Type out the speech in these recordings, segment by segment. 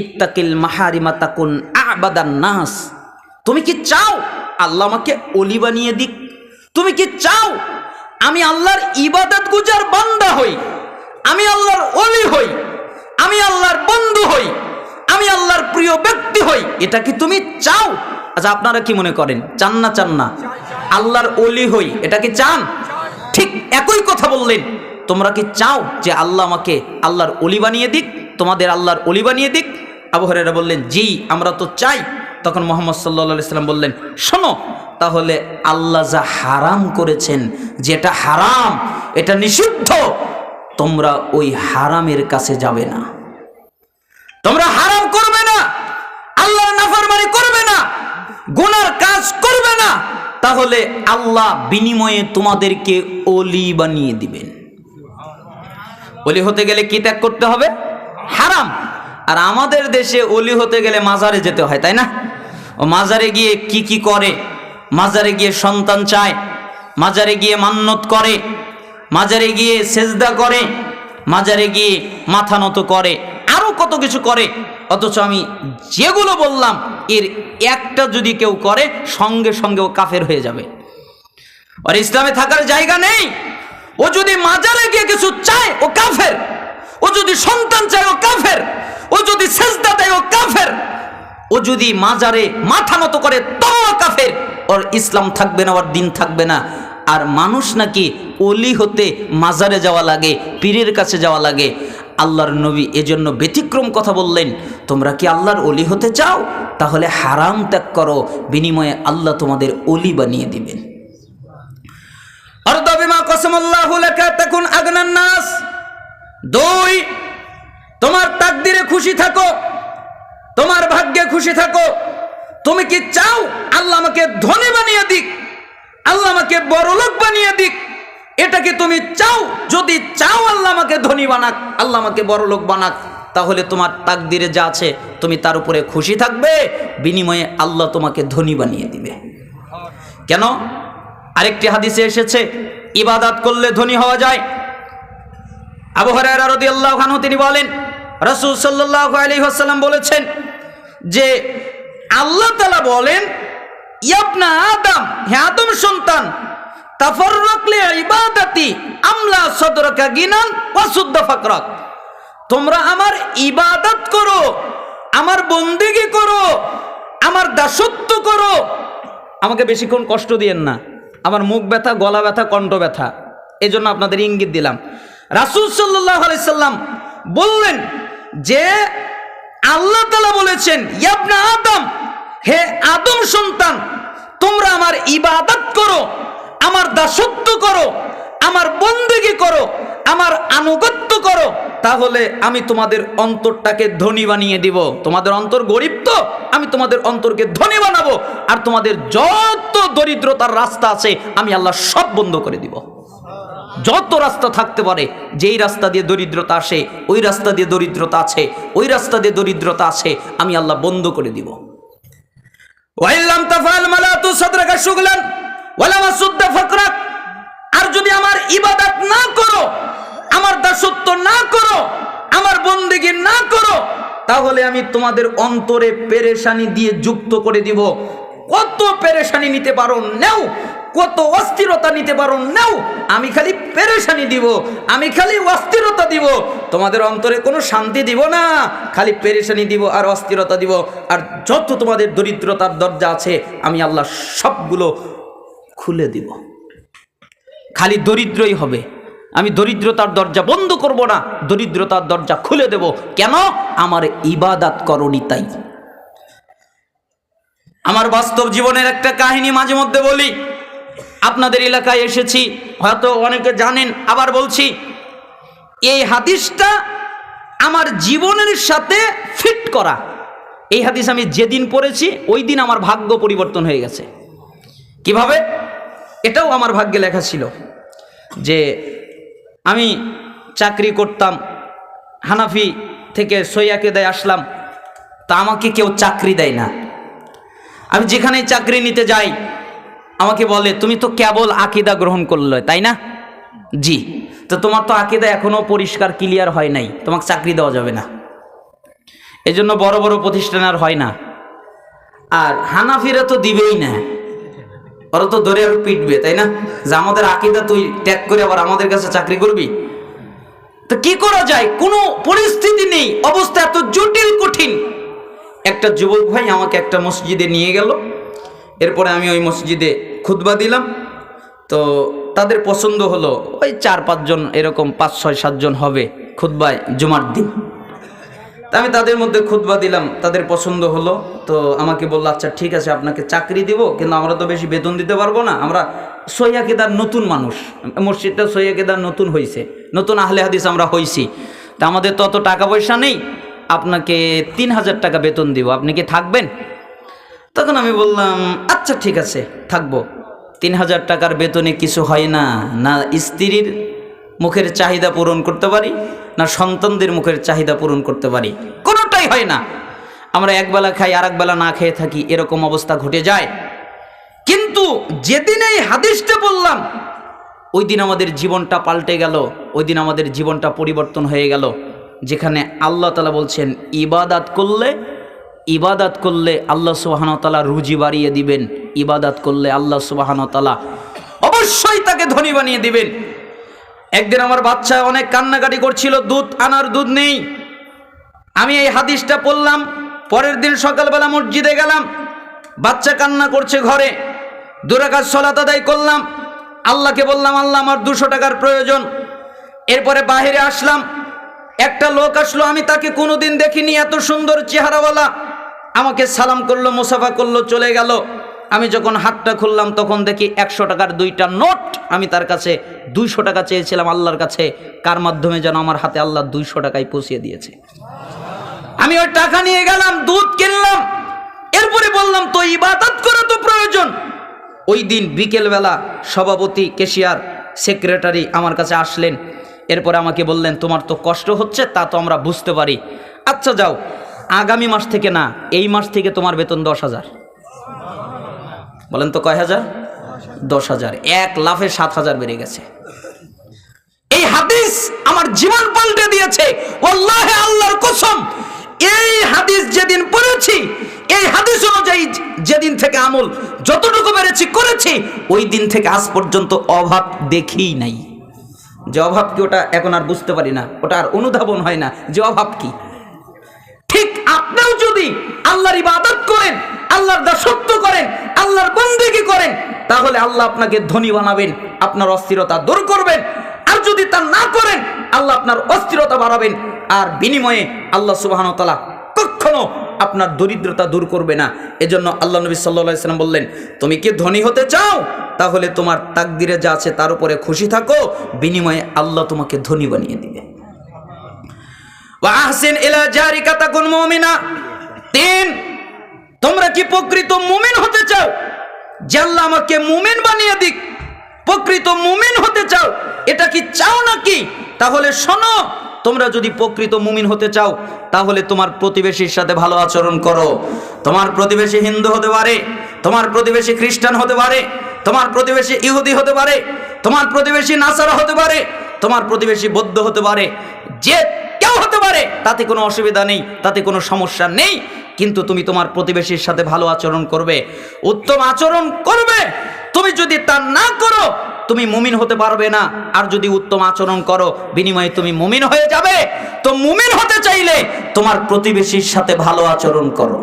ইত্তাকিল মাহারিমা তাকুন আবাদান নাস। তুমি কি চাও আল্লাহ আমাকে ওলি বানিয়ে দিক? তুমি কি চাও আমি আল্লাহর ইবাদত গুজার বান্দা হই, আমি আল্লাহর ওলি হই, আমি আল্লাহর বন্ধু হই, আমি আল্লাহর প্রিয় ব্যক্তি হই? এটা কি তুমি চাও? আচ্ছা, আপনারা কি মনে করেন, চান না চান না? আল্লাহর ওলি হই, এটা কি চান? ঠিক একই কথা বললেন, তোমরা কি চাও যে আল্লাহ আমাকে আল্লাহর ওলি বানিয়ে দিক, তোমাদের আল্লাহর ওলি বানিয়ে দিক? আবু হুরায়রা বললেন, জি আমরা তো চাই। তখন মুহাম্মদ সাল্লাল্লাহু আলাইহি সাল্লাম বললেন, শোনো, তাহলে আল্লাহ যা হারাম করেছেন, যেটা হারাম, এটা নিষিদ্ধ, তোমরা ওই হারামের কাছে যাবে না, তোমরা হারাম করবে না, আল্লাহর নাফরমানি করবে না, গুনার কাজ করবে না, তাহলে আল্লাহ বিনিময়ে তোমাদেরকে ওলি বানিয়ে দিবেন। ওলি হতে গেলে কি ত্যাগ করতে হবে? হারাম। আর আমাদের দেশে ওলি হতে গেলে মাজারে যেতে হয়, তাই না? ও মাজারে গিয়ে কি কি করে? মাজারে গিয়ে সন্তান চায়, মাজারে গিয়ে মান্নত করে, মাজারে গিয়ে সেজদা করে, মাজারে গিয়ে মাথা নত করে, আরো কত কিছু করে। অথচ আমি যেগুলো বললাম এর একটা যদি কেউ করে, সঙ্গে সঙ্গে ও কাফের হয়ে যাবে, আর ইসলামে থাকার জায়গা নেই। ও যদি মাজারে গিয়ে কিছু চায় ও কাফের, ও যদি সন্তান চায় ও কাফের, ও যদি সেজদা দেয় ও কাফের, ও যদি মাজারে মাথা নত করে তও কাফের। ওর ইসলাম থাকবে না, ওর দিন থাকবে না। আর মানুষ নাকি ওলি হতে মাজারে যাওয়া লাগে, পীরের কাছে যাওয়া লাগে। আল্লাহর নবী এজন্য ব্যতিক্রম কথা বললেন, তোমরা কি আল্লাহর ওলি হতে চাও? তাহলে হারাম ত্যাগ করো, বিনিময়ে আল্লাহ তোমাদের ওলি বানিয়ে দিবেন। আরদা বিমা কসমাল্লাহু লাকা তাকুন আগনান নাস। 2, তোমার তাকদিরে খুশি থাকো, তোমার ভাগ্যে খুশি থাকো। তুমি কি চাও আল্লাহ আমাকে ধনী বানিয়ে দিক, আল্লাহ আমাকে বড়লোক বানিয়ে দিক? এটা কি তুমি চাও? যদি চাও আল্লাহ আমাকে ধনী বানাক, আল্লাহ আমাকে বড়লোক বানাক, তাহলে তোমার তাকদিরে যা আছে তুমি তার উপরে খুশি থাকবে, বিনিময়ে আল্লাহ তোমাকে ধনী বানিয়ে দিবে। কেন? আরেকটি হাদিসে এসেছে ইবাদত করলে ধনী হওয়া যায়। আবু হুরায়রা রাদিয়াল্লাহু আনহু তিনি বলেন, রাসূল সাল্লাল্লাহু আলাইহি ওয়াসাল্লাম বলেছেন যে আল্লাহ তাআলা বলেন, ইবনা আদম, হে আদম সন্তান, তাফাররাক লি ইবাদাতি আমলা সাদরাকা গিনান ওয়া সুদ্দা ফাকরাক। তোমরা আমার ইবাদত করো, আমার বন্দেগী করো, আমার দাসত্ব করো। আমাকে বেশিক্ষণ কষ্ট দিয়েন না, আমার মুখ ব্যথা, গলা ব্যথা, কণ্ঠ ব্যথা, এজন্য আপনাদের ইঙ্গিত দিলাম। রাসূল সাল্লাল্লাহু আলাইহি সাল্লাম বললেন যে আল্লাহ তাআলা বলেছেন, ইবনা আদম, হে আদম সন্তান, তোমরা আমার ইবাদত করো, আমার দাসত্ব করো, আমার বন্দেগী করো, আমার আনুগত্য করো, তাহলে আমি তোমাদের অন্তরটাকে ধনী বানিয়ে দিব। তোমাদের অন্তর গরিব তো, আমি তোমাদের অন্তরকে ধনী বানাবো, আর তোমাদের যত দরিদ্রতার রাস্তা আছে আমি আল্লাহ সব বন্ধ করে দিব। যত রাস্তা থাকতে পারে, যেই রাস্তা দিয়ে দরিদ্রতা আসে, ওই রাস্তা দিয়ে দরিদ্রতা আছে, ওই রাস্তা দিয়ে দরিদ্রতা আছে, আমি আল্লাহ বন্ধ করে দিব। ওয়াইল্লাম তাফআল মালাতু সাদরাকা শুগলান ওয়ালা মাসুদ্দা ফাকরাক। আর যদি আমার ইবাদত না করো, আমার দাসত্ব না করো, আমার বন্দেগী না করো, তাহলে আমি তোমাদের অন্তরে পেরেশানি দিয়ে যুক্ত করে দিব। কত পেরেশানি নিতে পারো নেও, কত অস্থিরতা নিতে পারো নেও, আমি খালি পেরেশানি দিব, আমি খালি অস্থিরতা দিব। তোমাদের অন্তরে কোনো শান্তি দিব না, খালি পেরেশানি দিব আর অস্থিরতা দিব। আর যত তোমাদের দরিদ্রতার দরজা আছে আমি আল্লাহ সবগুলো খুলে দিব। খালি দরিদ্রই হবে, আমি দরিদ্রতার দরজা বন্ধ করব না, দরিদ্রতার দরজা খুলে দেব। কেন? আমার ইবাদত করনি তাই। আমার বাস্তব জীবনের একটা কাহিনী মাঝে মধ্যে বলি। আপনাদের এলাকায় এসেছি, হয়তো অনেকে জানেন, আবার বলছি। এই হাদিসটা আমার জীবনের সাথে ফিট করা। এই হাদিস আমি যেদিন পড়েছি ওই দিন আমার ভাগ্য পরিবর্তন হয়ে গেছে। কিভাবে? এটাও আমার ভাগ্যে লেখা ছিল যে আমি চাকরি করতাম, হানাফি থেকে সৈয়াকেদায় আসলাম, তা আমাকে কেউ চাকরি দেয় না। আমি যেখানে চাকরি নিতে যাই আমাকে বলে, তুমি তো কেবল আকীদা গ্রহণ করলে, তাই না? জি। তো তোমার তো আকীদা এখনো পরিষ্কার ক্লিয়ার হয় নাই, তোমাকে চাকরি দেওয়া যাবে না। এজন্য বড় বড় প্রতিষ্ঠান আর হয় না। আর হানাফিরা তো দিবেই না, ওরা তো ধরে আর পিটবে, তাই না? যে আমাদের আকীদা তুই ত্যাগ করে আবার আমাদের কাছে চাকরি করবি। তো কি করা যায়, কোনো পরিস্থিতি নেই, অবস্থা এত জটিল কঠিন। একটা যুবক ভাই আমাকে একটা মসজিদে নিয়ে গেল, এরপরে আমি ওই মসজিদে খুতবা দিলাম। তো তাদের পছন্দ হলো, ওই 4-5 জন, এরকম 5-6-7 জন হবে খুতবায় জুমার দিন। তা আমি তাদের মধ্যে খুতবা দিলাম, তাদের পছন্দ হলো। তো আমাকে বললো, আচ্ছা ঠিক আছে, আপনাকে চাকরি দিব, কিন্তু আমরা তো বেশি বেতন দিতে পারবো না, আমরা সহিহ আকীদার নতুন মানুষ, মসজিদটা সহিহ আকীদার নতুন হয়েছে, নতুন আহলে হাদিস আমরা হয়েছি, তা আমাদের তো অত টাকা পয়সা নেই, আপনাকে 3000 টাকা বেতন দিব, আপনি কি থাকবেন? তখন আমি বললাম, আচ্ছা ঠিক আছে থাকবো। 3000 টাকার বেতনে কিছু হয় না, না স্ত্রীর মুখের চাহিদা পূরণ করতে পারি, না সন্তানদের মুখের চাহিদা পূরণ করতে পারি, কোনোটাই হয় না। আমরা একবেলা খাই আর একবেলা না খেয়ে থাকি, এরকম অবস্থা ঘটে যায়। কিন্তু যেদিন এই হাদিসটা বললাম, ওই দিন আমাদের জীবনটা পাল্টে গেল, ওই দিন আমাদের জীবনটা পরিবর্তন হয়ে গেল। যেখানে আল্লাহ তাআলা বলছেন ইবাদত করলে আল্লাহ সুবহানাহু ওয়া তাআলা রুজি বাড়িয়ে দিবেন, ইবাদত করলে আল্লাহ সুবহানাহু ওয়া তাআলা অবশ্যই তাকে ধনী বানিয়ে দিবেন। একদিন আমার বাচ্চা অনেক কান্নাকাটি করছিল, দুধ আনার দুধ নেই। আমি এই হাদিসটা পড়লাম, পরের দিন সকালবেলা মসজিদে গেলাম, বাচ্চা কান্না করছে ঘরে, 2 রাকাত সালাত আদায় করলাম, আল্লাহকে বললাম, আল্লাহ আমার 200 টাকার প্রয়োজন। এরপরে বাহিরে আসলাম, একটা লোক আসলো, আমি তাকে কোনোদিন দেখিনি, এত সুন্দর চেহারাওয়ালা, আমাকে সালাম করলো, মুসাফা করলো, চলে গেল। আমি যখন হাতটা খুললাম তখন দেখি 100 টাকার 2টা নোট। আমি তার কাছে 200 টাকা চেয়েছিলাম আল্লাহর কাছে, কার মাধ্যমে যেন আমার হাতে আল্লাহ 200 টাকায় পৌঁছে দিয়েছে। আমি ওই টাকা নিয়ে গেলাম, দুধ কিনলাম, এরপরে বললাম তো ইবাদত করা তো প্রয়োজন। ওই দিন বিকেলবেলা সভাপতি, ক্যাশিয়ার, সেক্রেটারি আমার কাছে আসলেন, এরপরে আমাকে বললেন, তোমার তো কষ্ট হচ্ছে, তা তো আমরা বুঝতে পারি, আচ্ছা যাও, আগামী মাস থেকে না, এই মাস থেকে তোমার বেতন 10,000। বলেন তো কয় হাজার? 10,000। 1 লাফে 7,000 বেড়ে গেছে। এই হাদিস আমার জীবন পাল্টে দিয়েছে, ওয়াল্লাহি আল্লাহর কসম। এই হাদিস যেদিন পড়েছি, এই হাদিস অনুযায়ী যেদিন থেকে আমল যতটুকু পেরেছি করেছি, ওই দিন থেকে আজ পর্যন্ত অভাব দেখিই নাই। যে অভাব কি, ওটা এখন আর বুঝতে পারি না, ওটা আর অনুধাবন হয় না যে অভাব কি। ঠিক আপনিও যদি আল্লাহর ইবাদত করেন, আল্লাহর দাসত্ব করেন, আল্লাহর বন্দেগী করেন, তাহলে আল্লাহ আপনাকে ধনী বানাবেন, আপনার অস্থিরতা দূর করবেন। আর যদি তা না করেন, আল্লাহ আপনার অস্থিরতা বাড়াবেন, আর বিনিময়ে আল্লাহ সুবহানাহু ওয়া তাআলা কখনো আপনার দরিদ্রতা দূর করবে না। এজন্য আল্লাহ নবী সাল্লাল্লাহু আলাইহি ওয়াসাল্লাম বললেন, তুমি কি ধনী হতে চাও, তাহলে তোমার তাকদিরে যা আছে তার উপরে খুশি থাকো, বিনিময়ে আল্লাহ তোমাকে ধনী বানিয়ে দিবে। ওয়া আহসিন ইলা জারিকা তাকুন মুমিনা। 3, তোমরা কি প্রকৃত মুমিন হতে চাও, যে আল্লাহ আমাকে মুমিন বানিয়ে দিক? প্রকৃত মুমিন হতে চাও, এটা কি চাও নাকি? তাহলে শোনো, তোমরা যদি প্রকৃত মুমিন হতে চাও, তাহলে তোমার প্রতিবেশীর সাথে ভালো আচরণ করো। তোমার প্রতিবেশী হিন্দু হতে পারে, তোমার প্রতিবেশী খ্রিস্টান হতে পারে, তোমার প্রতিবেশী ইহুদি হতে পারে, তোমার প্রতিবেশী নাসারা হতে পারে, তোমার প্রতিবেশী বৌদ্ধ হতে পারে, যে কেউ হতে পারে, তাতে কোনো অসুবিধা নেই, তাতে কোনো সমস্যা নেই। কিন্তু তুমি তোমার প্রতিবেশীর সাথে ভালো আচরণ করবে, উত্তম আচরণ করবে। তুমি যদি তা না করো, তুমি মুমিন হতে পারবে না। আর যদি উত্তম আচরণ করো, বিনিময়ে তুমি মুমিন হয়ে যাবে। তো মুমিন হতে চাইলে তোমার প্রতিবেশীর সাথে ভালো আচরণ করো।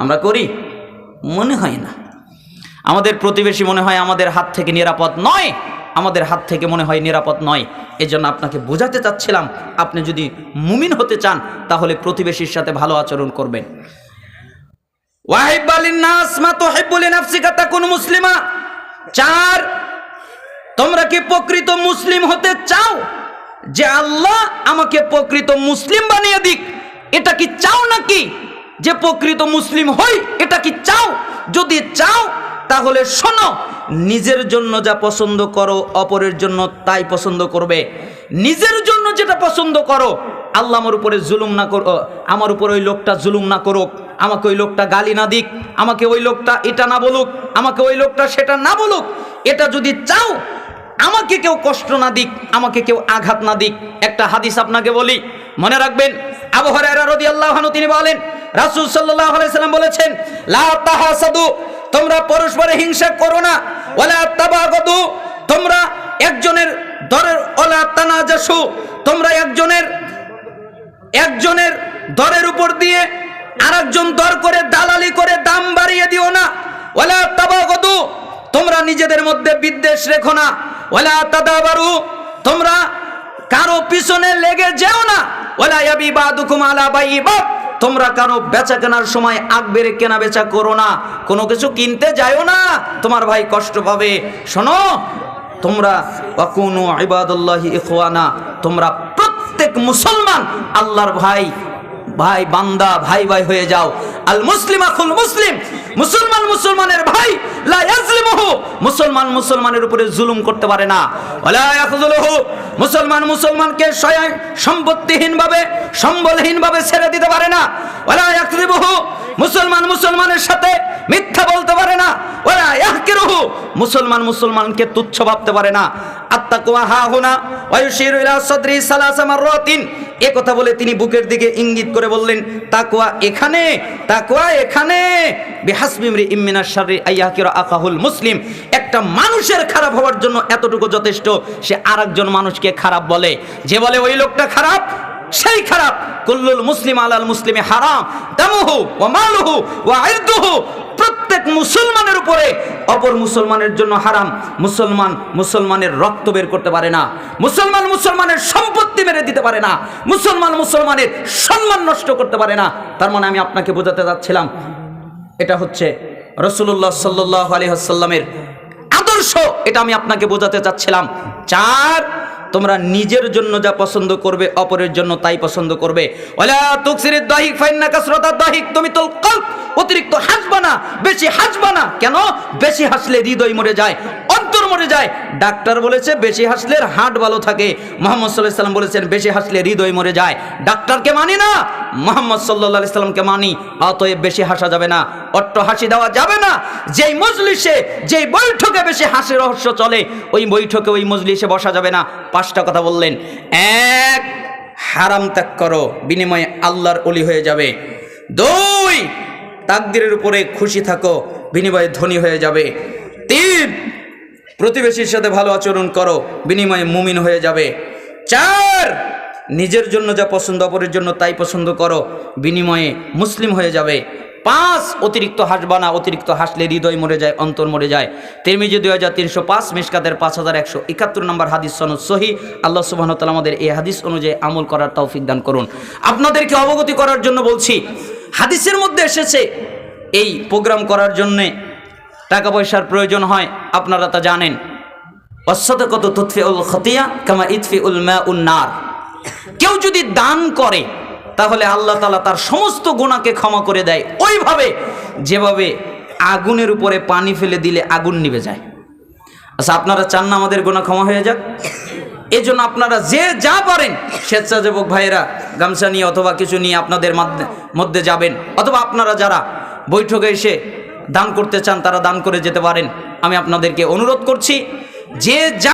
আমরা করি? মনে হয় না। আমাদের প্রতিবেশী মনে হয় আমাদের হাত থেকে নিরাপদ নয়, আমাদের হাত থেকে মনে হয় নিরাপদ নয়। এজন্য আপনাকে বোঝাতে চাচ্ছিলাম, আপনি যদি মুমিন হতে চান, তাহলে প্রতিবেশীর সাথে ভালো আচরণ করবেন। ওয়াহিব্বা লিন-নাস মা তুহিব্বু লিনাফসিকা তাকুন মুসলিমা। 4, তোমরা কি প্রকৃত মুসলিম হতে চাও, যে আল্লাহ আমাকে প্রকৃত মুসলিম বানিয়ে দিক? এটা কি চাও নাকি যে প্রকৃত মুসলিম হই? এটা কি চাও? যদি চাও তাহলে শোনো, নিজের জন্য যা পছন্দ করো, অপরের জন্য তাই পছন্দ করবে। নিজের জন্য যেটা পছন্দ করো, আল্লাহ আমার উপরে জুলুম না করো, আমার উপর ওই লোকটা জুলুম না করুক, আমাকে ওই লোকটা গালি না দিক, আমাকে ওই লোকটা এটা না বলুক, আমাকে ওই লোকটা সেটা না বলুক, এটা যদি চাও, আমাকে কেউ কষ্ট না দিক, আমাকে কেউ আঘাত না দিক। একটা হাদিস আপনাকে বলি, মনে রাখবেন, আবু হুরায়রা রাদিয়াল্লাহু আনহু তিনি বলেন, রাসূল সাল্লাল্লাহু আলাইহি সাল্লাম বলেছেন, লা তাহাসাদু, তোমরা পরস্পরে হিংসা করো না, ওয়ালা তাবাগাদু, তোমরা একজনের দরের, ওয়ালা তানাজাসু, তোমরা একজনের দরের উপর দিয়ে আরেকজন দর করে দালালি করে দাম বাড়িয়ে দিও না, ওয়ালা তাবাগাদু, তোমরা নিজেদের মধ্যে বিদ্বেষ রেখো না, ওয়ালা তাদাবারু, তোমরা কারো পিছনে লেগে যেও না, ওয়ালা ইয়াবিবাদুকুম আলা বাইবাদ, তোমরা কারো বেচা কেনার সময় আগ বেড়ে কেনা বেচা করো না, কোনো কিছু কিনতে যাও না, তোমার ভাই কষ্ট পাবে। শোনো, তোমরা ওয়াকুনু ইবাদাল্লাহি ইখওয়ানা, তোমরা প্রত্যেক মুসলমান আল্লাহর ভাই বান্দা, ভাই হয়ে যাও। আল মুসলিম আখুল মুসলিম, মুসলমান মুসলমানের ভাই, লা ইয়াজলিমুহু, মুসলমান মুসলমানের উপরে জুলুম করতে পারে না, ওয়ালা ইয়াখযুলুহু, মুসলমান মুসলমানকে সম্পত্তিহীন ভাবে সম্বলহীন ভাবে ছেড়ে দিতে পারে না, ওয়ালা ইয়াকযিবুহু, মুসলমান মুসলমানের সাথে মিথ্যা বলতে পারে না, ওয়ালা ইয়াহকিরুহু, মুসলমান মুসলমানকে তুচ্ছ ভাবতে পারে না। আত্তাকওয়া হাহুনা ওয়া ইউশিরু ইলা সাদরি সালাসা মাররাতিন, এই কথা বলে তিনি বুকের দিকে ইঙ্গিত করে বললেন, তাকওয়া এখানে, তাকওয়া এখানে। বিহাসবি ইমরিইম মিনাশ শাররি আইয়াহকিরা আখাহুল মুসলিম, একটা মানুষের খারাপ হওয়ার জন্য এতটুকু যথেষ্ট, সে আরেকজন মানুষকে খারাপ বলে। যে বলে ওই লোকটা খারাপ, সেই খারাপ। কুল্লুল মুসলিম আলাল মুসলিমি হারাম দামুহু ওয়া মালুহু ওয়া ইরদুহু, প্রত্যেক মুসলমানের উপরে অপর মুসলমানের জন্য হারাম। মুসলমানের রক্ত বের করতে পারে না, মুসলমানের সম্পত্তি মেরে দিতে পারে না, মুসলমানের সম্মান নষ্ট করতে পারে না। তার মানে আমি আপনাকে বোঝাতে যাচ্ছিলাম, এটা হচ্ছে রাসূলুল্লাহ সাল্লাল্লাহু আলাইহি ওয়াসাল্লামের আদর্শ, এটা আমি আপনাকে বোঝাতে চাচ্ছিলাম। 4, তোমরা নিজের জন্য যা পছন্দ করবে অপরের জন্য তাই পছন্দ করবে। ওয়ালা তুকসিরিদ দাহিক ফাইন্না কাসরাতাদ দাহিক তুমিতুল কলব, অতিরিক্ত হাসবা না, বেশি হাসবা না। কেন? বেশি হাসলে হৃদয় মরে যায়, অন্তর মরে যায়। ডাক্তার বলেছে বেশি হাসলে হার্ট ভালো থাকে, মুহাম্মদ সাল্লাল্লাহু আলাইহি সাল্লাম বলেছেন বেশি হাসলে হৃদয় মরে যায়। ডাক্তারকে মানি না, মুহাম্মদ সাল্লাল্লাহু আলাইহি সাল্লামকে মানি। অতএব বেশি হাসা যাবে না, অট্ট হাসি দেওয়া যাবে না। যেই মজলিসে, যেই বৈঠকে বেশি হাসি রহস্য চলে, ওই বৈঠকে ওই মজলিসে বসা যাবে না। 5টা কথা বললেন। 1, হারাম ত্যাগ করো, বিনিময়ে আল্লাহর ওলি হয়ে যাবে। 2, তাকদীরের উপরে খুশি থাকো, বিনিময়ে ধনী হয়ে যাবে। 3, প্রতিবেশীর সাথে ভালো আচরণ করো, বিনিময়ে মুমিন হয়ে যাবে। 4, নিজের জন্য যা পছন্দ অপরের জন্য তাই পছন্দ করো, বিনিময়ে মুসলিম হয়ে যাবে। 5, অতিরিক্ত হাসবা না, অতিরিক্ত হাসলে হৃদয় মরে যায়, অন্তর মরে যায়। তিরমিজি 2305, মিশকাতের 5171 নম্বর হাদিস সনদ সহিহ। আল্লাহ সুবহানাহু ওয়া তাআলা আমাদের এই হাদিস অনুযায়ী আমল করার তৌফিক দান করুন। আপনাদেরকে অবগতি করার জন্য বলছি, হাদিসের মধ্যে এসেছে এই প্রোগ্রাম করার জন্যে টাকা পয়সার প্রয়োজন হয়, আপনারা তা জানেন। ওয়াসসাদাকাতু তুতফিউল খাতিয়া কামা ইতফিউল মাউন নার, কেউ যদি দান করে তাহলে আল্লাহ তাআলা তার সমস্ত গুনাহকে ক্ষমা করে দেয়, ওইভাবে যেভাবে আগুনের উপরে পানি ফেলে দিলে আগুন নিভে যায়। আচ্ছা, আপনারা চান না আমাদের গুনাহ ক্ষমা হয়ে যাক? এই জন্য আপনারা যে যা পারেন, স্বেচ্ছাসেবক ভাইয়েরা গামছা নিয়ে অথবা কিছু নিয়ে আপনাদের মধ্যে যাবেন, অথবা আপনারা যারা বৈঠকে এসে দান করতে চান তারা দান করে যেতে পারেন। আমি আপনাদেরকে অনুরোধ করছি, যে যা